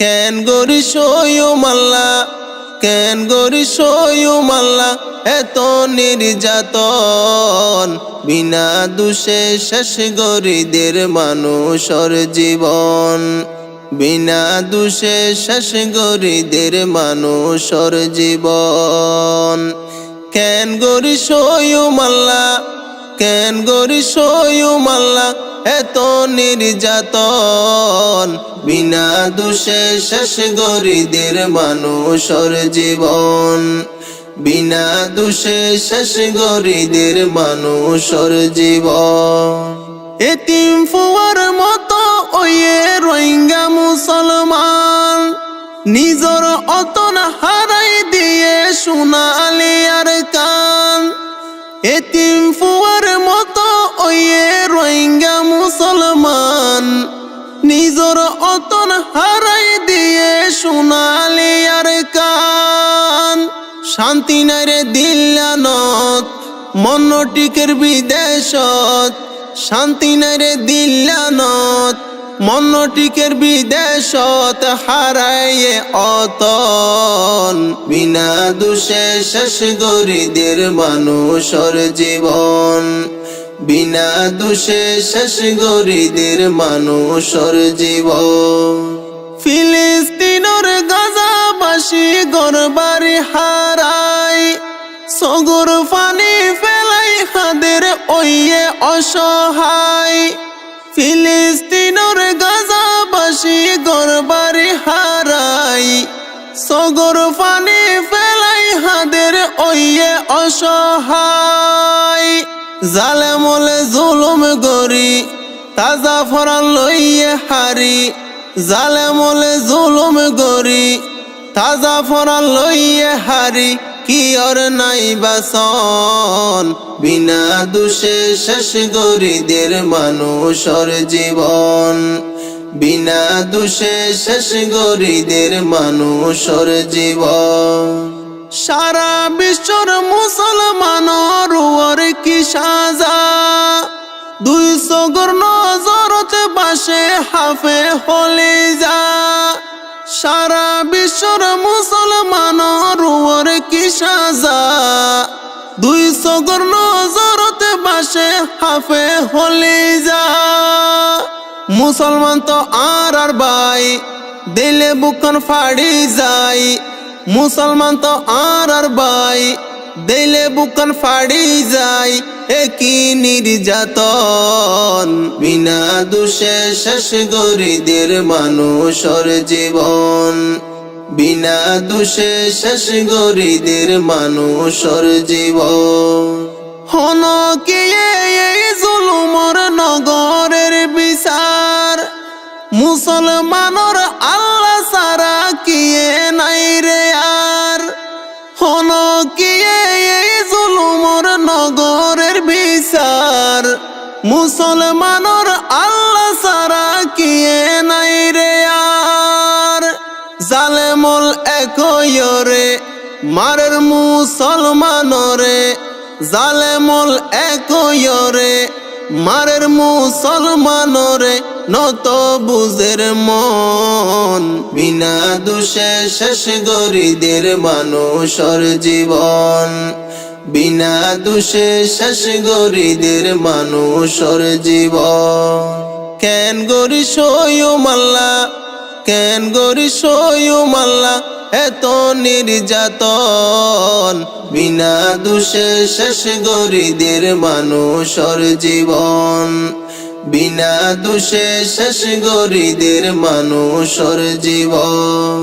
কেন গরিস মাল্লা, কেন গরিস মাল্লা এত নির্যাতন, বিনা দোষে শেষ গরিদের মানুষের জীবন, বিনা দোষে শেষ গরিদের মানুষের জীবন। কেন গরিস মাল্লা, কেন গরিস মাল্লা এত নির্যাতন, বিনা দোষে শেষ গরিদের মানুষের জীবন, বিনা দোষে শেষ গরিদের মানুষের জীবন। এতিম ফুয়ার মতো ওয়ে রোহিঙ্গা মুসলমান, নিজর অতন হারাই দিয়ে সোনালি আর কান। এতিম ফুয়ার মতো ওয়ে রোহিঙ্গা মুসলমান, নিজর অতন হারাই দিয়ে সোনালি আর কান। শান্তি নাই রে দিল্লানত, মনটিকের বিদেশত, শান্তি নাই রে দিল্লানত, মনটিকের বিদেশত হারাইয়ে অতন, বিনা দোষে শেষ গরিদের মানুষের জীবন, বিনা দোষে শেষ গরিদের মানুষের জীবন। ফিলিস্তিনের গাজাবাসী ঘরবাড়ি হারাই, সগর পানি ফেলাই হাদের ওয়ে অসহায়। ফিলিস্তিনের গাজাবাসী ঘরবাড়ি হারাই, সগর পানি ফেলাই হাদের ওয়ে অসহায়। জালেমলে জুলুম গরি তাজা ফরান লইয়ে হারি, জালেমলে জুলুম গরি তাজা ফরান লইয়ে হারি, কি আর নাই বাসন, বিনা দোষে শেষ গরিদের মানুষের জীবন, বিনা দোষে শেষ গরিদের মানুষের জীবন। সারা বিশ্বর মুসলমানের ওর কি সাজা, 200 গর নজরতে বাসে হাফে হলে যা। সারা বিশ্বর মুসলমানের ওর কি সাজা, 200 গর নজরতে বাসে হাফে হলে যা। মুসলমান তো আর ভাই দিলে বুকন ফাড়ি যায়, মুসলমান তো আর ভাই দিলে বুকন ফাড়ি যায়। একই নির্যাতন, বিনা দোষে শেষ গরিদের মানুষের জীবন, বিনা দোষে শেষ গরিদের মানুষের জীবন। হন কে এই জুলুমর নগরের বিচার, মুসলমানর আল্লাহ সারা কিয়ে নাই রে আর। হন কে এই জুলুমর নগরের বিচার, মুসলমানর আল্লাহ সারা কিয়ে নাই রে আর। জালেমল একয়রে মারের মুসলমানরে, জালেমল একয়রে মারের মুসলমানরে, নত বুঝের মন, বিনা দোষে শেষ গরিদের মানুষের জীবন, বিনা দোষে শেষ গরিদের মানুষের জীবন। কেন গরিস মাল্লা, কেন গরিস মাল্লা এত নির্যাতন, বিনা দোষে শেষ গরিদের মানুষের জীবন, বিনা দোষে শেষ গরিদের মানুষের জীবন।